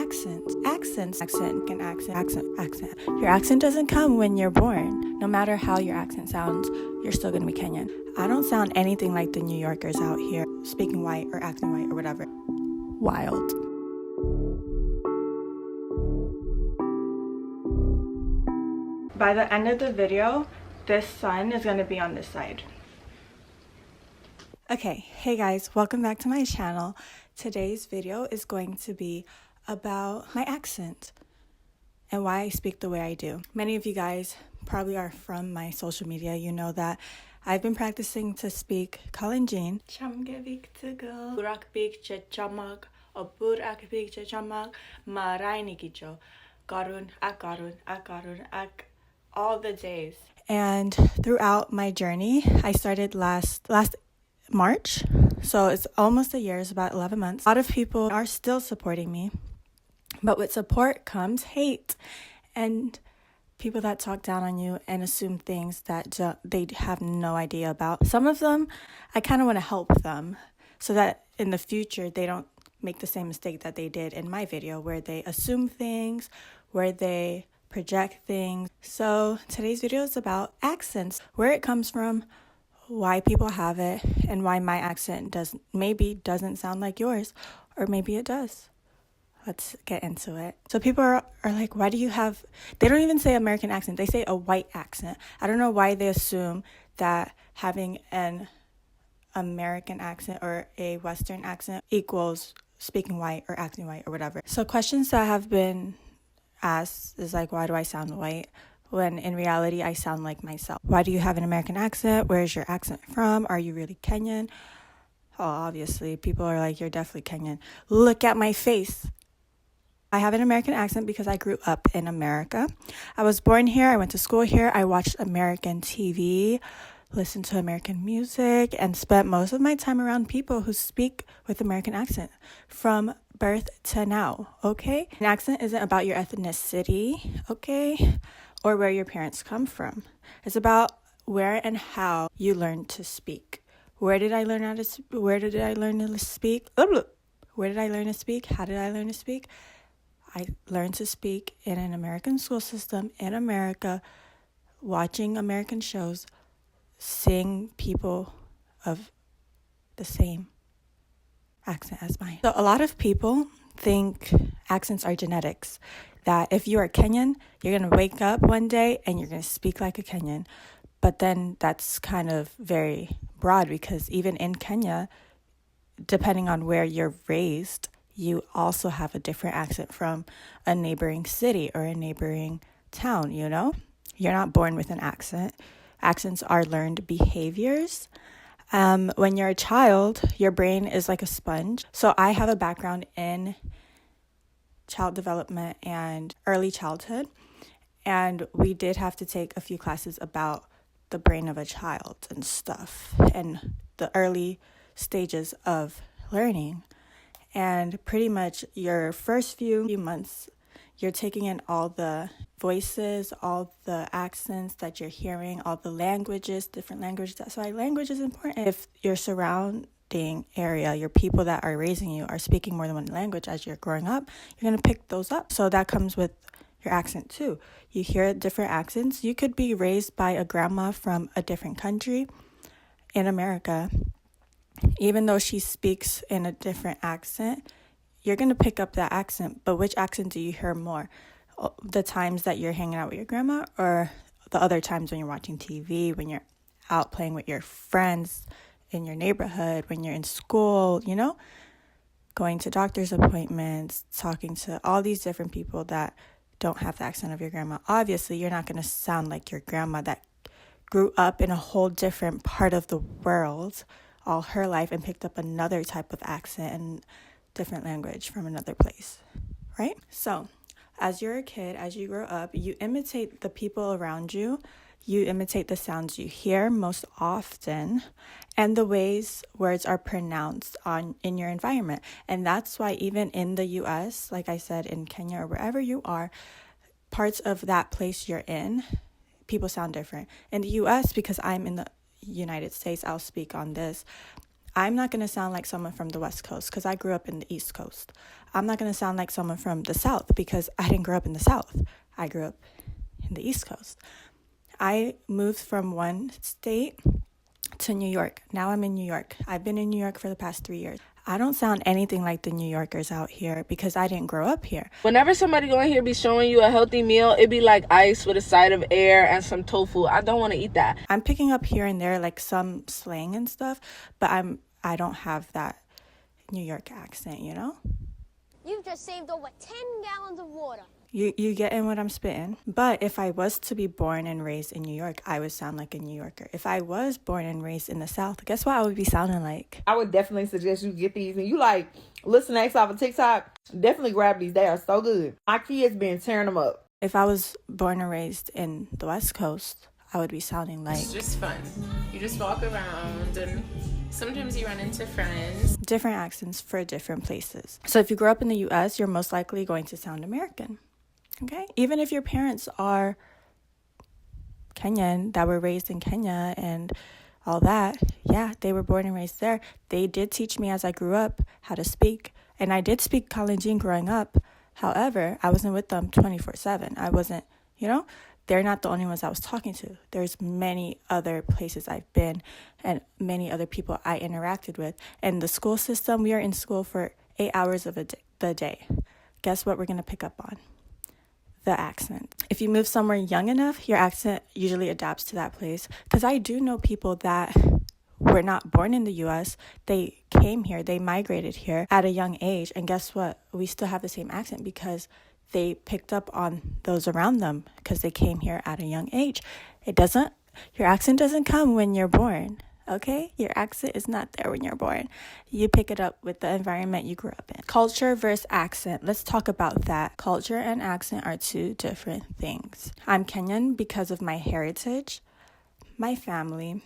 Accent. Your accent doesn't come when you're born. No matter how your accent sounds, you're still gonna be Kenyan. I don't sound anything like the New Yorkers out here, speaking white or acting white or whatever. Wild. By the end of the video, this sun is gonna be on this side. Okay, hey guys, welcome back to my channel. Today's video is going to be about my accent and why I speak the way I do. Many of you guys probably are from my social media. You know that I've been practicing to speak Kalenjin. All the days. And throughout my journey, I started last March, so it's almost a year. It's about 11 months. A lot of people are still supporting me, but with support comes hate and people that talk down on you and assume things that they have no idea about. Some of them, I kind of want to help them so that in the future they don't make the same mistake that they did in my video, where they assume things, where they project things. So today's video is about accents, where it comes from, why people have it, and why my accent doesn't sound like yours, or maybe it does. Let's get into it. So people are like, why do you have, they don't even say American accent, they say a white accent. I don't know why they assume that having an American accent or a Western accent equals speaking white or acting white or whatever. So questions that have been asked is like, why do I sound white? When in reality, I sound like myself. Why do you have an American accent? Where is your accent from? Are you really Kenyan? Oh, obviously, people are like, you're definitely Kenyan. Look at my face. I have an American accent because I grew up in America. I was born here. I went to school here. I watched American TV, listened to American music, and spent most of my time around people who speak with American accent from birth to now, okay? An accent isn't about your ethnicity, okay? Or where your parents come from. It's about where and how you learn to speak. Where did I learn to speak? Where did I learn to speak? How did I learn to speak? I learned to speak in an American school system in America, watching American shows, seeing people of the same accent as mine. So a lot of people think accents are genetics. That if you are Kenyan, you're going to wake up one day and you're going to speak like a Kenyan. But then that's kind of very broad, because even in Kenya, depending on where you're raised, you also have a different accent from a neighboring city or a neighboring town, you know? You're not born with an accent. Accents are learned behaviors. When you're a child, your brain is like a sponge. So I have a background in child development and early childhood, and we did have to take a few classes about the brain of a child and stuff and the early stages of learning. And pretty much your first few months, you're taking in all the voices, all the accents that you're hearing, all the languages, different languages. That's why language is important. If your surrounding area, your people that are raising you are speaking more than one language as you're growing up, you're going to pick those up. So that comes with your accent too. You hear different accents. You could be raised by a grandma from a different country in America. Even though she speaks in a different accent, you're going to pick up that accent. But which accent do you hear more? The times that you're hanging out with your grandma, or the other times when you're watching TV, when you're out playing with your friends in your neighborhood, when you're in school, you know, going to doctor's appointments, talking to all these different people that don't have the accent of your grandma. Obviously, you're not going to sound like your grandma that grew up in a whole different part of the world all her life and picked up another type of accent and different language from another place, right? So as you're a kid, as you grow up, you imitate the people around you. You imitate the sounds you hear most often and the ways words are pronounced in your environment. And that's why even in the US, like I said, in Kenya or wherever you are, parts of that place you're in, people sound different. In the US, because I'm in the United States, I'll speak on this. I'm not going to sound like someone from the West Coast because I grew up in the East Coast. I'm not going to sound like someone from the South because I didn't grow up in the South. I grew up in the East Coast. I moved from one state to New York. Now I'm in New York. I've been in New York for the past 3 years. I don't sound anything like the New Yorkers out here because I didn't grow up here. Whenever somebody go in here be showing you a healthy meal, it be like ice with a side of air and some tofu. I don't want to eat that. I'm picking up here and there like some slang and stuff, but I don't have that New York accent, you know? You've just saved over 10 gallons of water. You getting what I'm spitting? But if I was to be born and raised in New York, I would sound like a New Yorker. If I was born and raised in the South, guess what I would be sounding like? I would definitely suggest you get these. And you like listen to X off of TikTok, definitely grab these. They are so good. My kids been tearing them up. If I was born and raised in the West Coast, I would be sounding like... It's just fun. You just walk around and sometimes you run into friends. Different accents for different places. So if you grow up in the U.S., you're most likely going to sound American. Okay? Even if your parents are Kenyan, that were raised in Kenya and all that, yeah, they were born and raised there. They did teach me as I grew up how to speak. And I did speak Kalenjin growing up. However, I wasn't with them 24/7. I wasn't, they're not the only ones I was talking to. There's many other places I've been and many other people I interacted with. And the school system, we are in school for 8 hours of the day. Guess what we're going to pick up on? The accent. If you move somewhere young enough, your accent usually adapts to that place. Because I do know people that were not born in the U.S. They came here, they migrated here at a young age. And guess what? We still have the same accent because they picked up on those around them because they came here at a young age. Your accent doesn't come when you're born. Okay? Your accent is not there when you're born. You pick it up with the environment you grew up in. Culture versus accent. Let's talk about that. Culture and accent are two different things. I'm Kenyan because of my heritage, my family,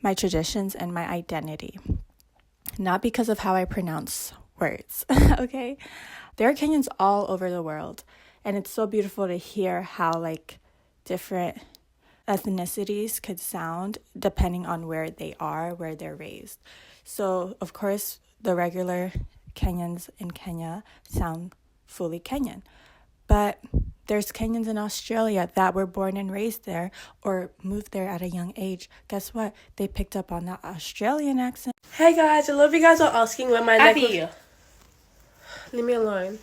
my traditions, and my identity. Not because of how I pronounce words. Okay? There are Kenyans all over the world. And it's so beautiful to hear how different ethnicities could sound depending on where they are, where they're raised. So, of course, the regular Kenyans in Kenya sound fully Kenyan. But there's Kenyans in Australia that were born and raised there or moved there at a young age. Guess what? They picked up on that Australian accent. Hey guys, I love you guys are asking where my Abby. Leave me alone.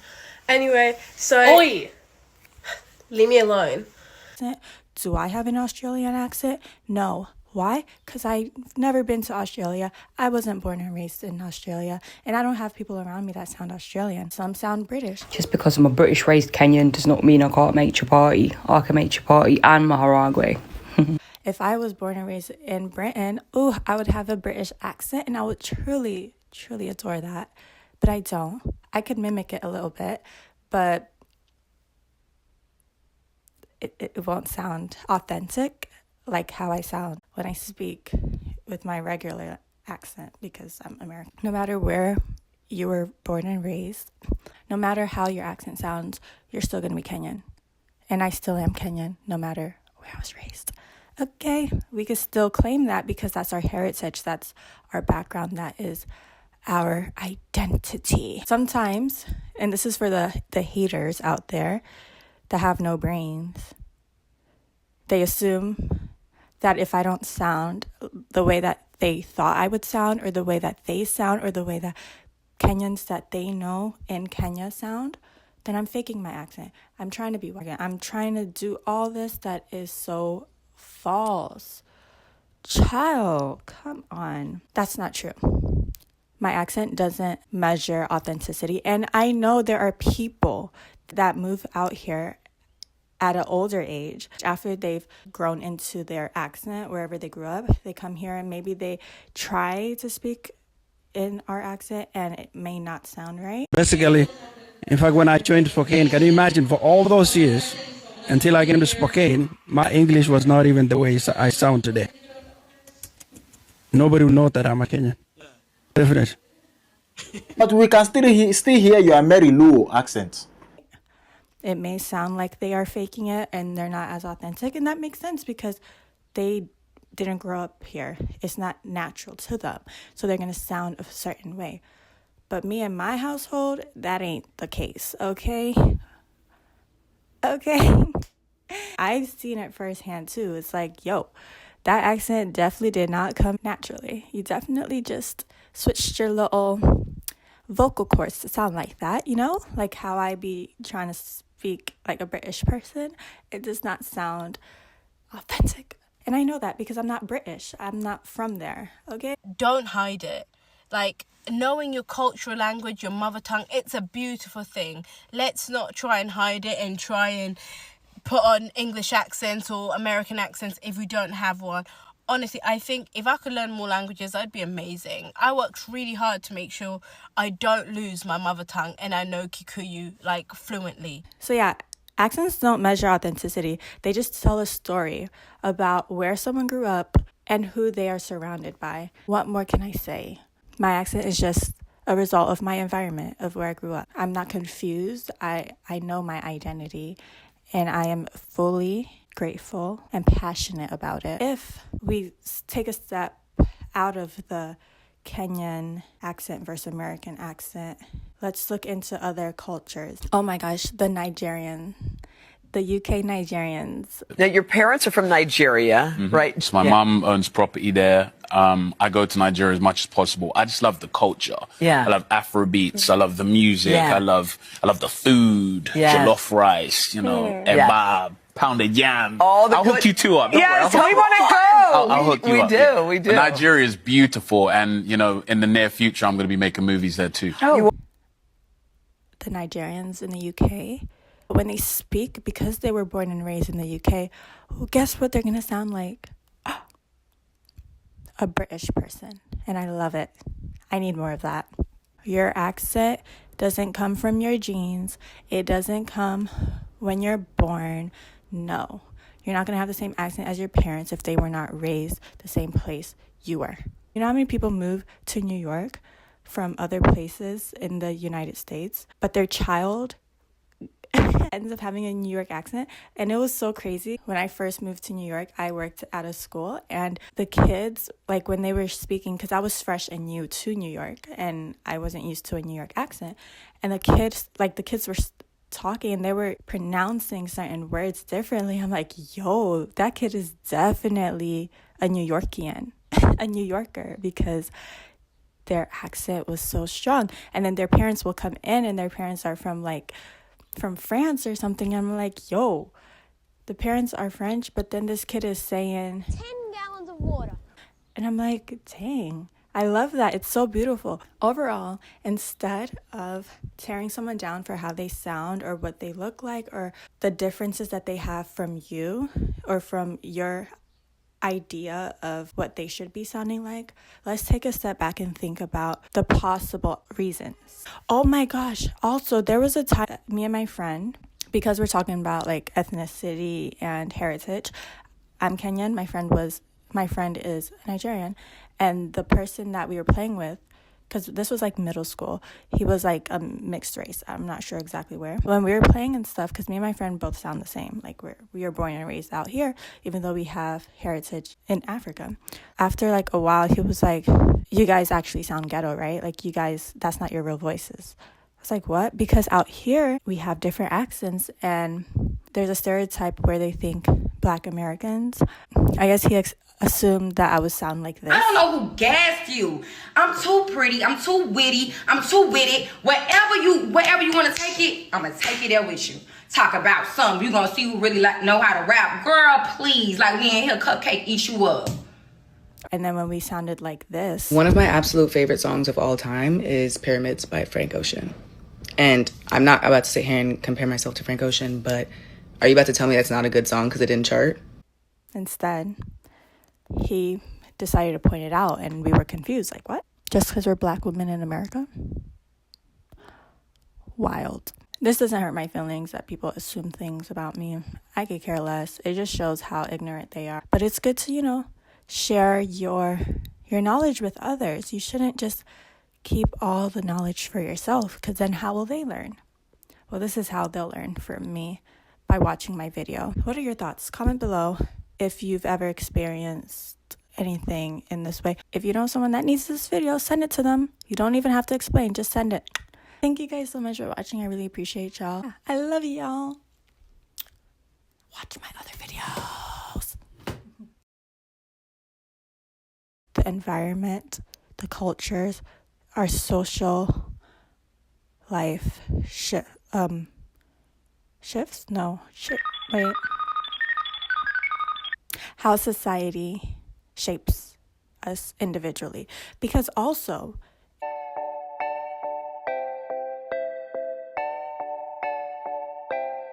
Anyway, so... Oi! Leave me alone. Do I have an Australian accent? No. Why? Because I've never been to Australia. I wasn't born and raised in Australia. And I don't have people around me that sound Australian. Some sound British. Just because I'm a British raised Kenyan does not mean I can't make chapati. I can make chapati and maharagwe. If I was born and raised in Britain, I would have a British accent and I would truly, truly adore that. But I don't. I could mimic it a little bit, but it won't sound authentic like how I sound when I speak with my regular accent because I'm American. No matter where you were born and raised, no matter how your accent sounds, you're still going to be Kenyan. And I still am Kenyan no matter where I was raised. Okay, we can still claim that because that's our heritage, that's our background, that is our identity. Sometimes, and this is for the haters out there that have no brains, they assume that if I don't sound the way that they thought I would sound or the way that they sound or the way that Kenyans that they know in Kenya sound, then I'm faking my accent. I'm trying to be white. I'm trying to do all this that is so false. Child, come on. That's not true. My accent doesn't measure authenticity. And I know there are people that move out here at an older age. After they've grown into their accent, wherever they grew up, they come here and maybe they try to speak in our accent and it may not sound right. Basically, in fact, when I joined Spokane, can you imagine for all those years until I came to Spokane, my English was not even the way I sound today. Nobody will know that I'm a Kenyan. Definitely. But we can still hear your Mary Lou accent. It may sound like they are faking it and they're not as authentic, and that makes sense because they didn't grow up here. It's not natural to them. So they're going to sound a certain way. But me and my household, that ain't the case, okay? Okay. I've seen it firsthand too. It's like, yo, that accent definitely did not come naturally. You definitely just switched your little vocal cords to sound like that, you know? Like how I be trying to speak like a British person. It does not sound authentic. And I know that because I'm not British. I'm not from there, okay? Don't hide it. Like, knowing your cultural language, your mother tongue, it's a beautiful thing. Let's not try and hide it and try and put on English accents or American accents if we don't have one. Honestly, I think if I could learn more languages, that'd be amazing. I worked really hard to make sure I don't lose my mother tongue and I know Kikuyu, like, fluently. So yeah, accents don't measure authenticity. They just tell a story about where someone grew up and who they are surrounded by. What more can I say? My accent is just a result of my environment, of where I grew up. I'm not confused. I know my identity, and I am fully grateful and passionate about it. If we take a step out of the Kenyan accent versus American accent, let's look into other cultures. Oh my gosh, the UK Nigerians. Now, your parents are from Nigeria, right? So my mom owns property there. I go to Nigeria as much as possible. I just love the culture. Yeah. I love Afro beats. I love the music. Yeah. I love the food. Yeah. Jollof rice, eba, pounded yam. I'll hook you two up. Don't Yes, worry. we want to go. I'll hook you up. We do. Nigeria is beautiful, and in the near future, I'm going to be making movies there too. Oh. The Nigerians in the UK, when they speak, because they were born and raised in the UK, well, guess what they're going to sound like? A British person. And I love it. I need more of that. Your accent doesn't come from your genes. It doesn't come when you're born. No. You're not going to have the same accent as your parents if they were not raised the same place you were. You know how many people move to New York from other places in the United States, but their child ends up having a New York accent? And it was so crazy. When I first moved to New York, I worked at a school, and the kids, like when they were speaking, because I was fresh and new to New York and I wasn't used to a New York accent, and the kids were talking and they were pronouncing certain words differently. I'm like, yo, that kid is definitely a New Yorkian, a New Yorker, because their accent was so strong. And then their parents will come in and their parents are from France or something. I'm like, yo, the parents are French, but then this kid is saying 10 gallons of water. And I'm like, dang, I love that. It's so beautiful. Overall, instead of tearing someone down for how they sound or what they look like or the differences that they have from you or from your idea of what they should be sounding like, let's take a step back and think about the possible reasons. Oh my gosh. Also, there was a time, me and my friend, because we're talking about like ethnicity and heritage, I'm Kenyan, my friend is Nigerian, and the person that we were playing with, because this was like middle school, he was like a mixed race. I'm not sure exactly where. When we were playing and stuff, because me and my friend both sound the same, like we were born and raised out here, even though we have heritage in Africa. After like a while, he was like, you guys actually sound ghetto, right? Like you guys, that's not your real voices. I was like, what? Because out here we have different accents, and there's a stereotype where they think Black Americans, I guess he assumed that I would sound like this. I don't know who gassed you. I'm too pretty. I'm too witty. I'm too witty. Wherever you want to take it, I'm going to take it there with you. Talk about something. You're going to see who really know how to rap. Girl, please. Like, we ain't here cupcake eat you up. And then when we sounded like this. One of my absolute favorite songs of all time is Pyramids by Frank Ocean. And I'm not about to sit here and compare myself to Frank Ocean, but are you about to tell me that's not a good song because it didn't chart? Instead, he decided to point it out, and we were confused. Like, what? Just because we're Black women in America? Wild. This doesn't hurt my feelings that people assume things about me. I could care less. It just shows how ignorant they are. But it's good to, share your knowledge with others. You shouldn't just keep all the knowledge for yourself, because then how will they learn? Well, this is how they'll learn from me, by watching my video. What are your thoughts? Comment below. if you've ever experienced anything in this way. If you know someone that needs this video, send it to them. You don't even have to explain, just send it. Thank you guys so much for watching. I really appreciate y'all. I love y'all. Watch my other videos. The environment, the cultures, our social life shifts? No, wait. How society shapes us individually. Because also,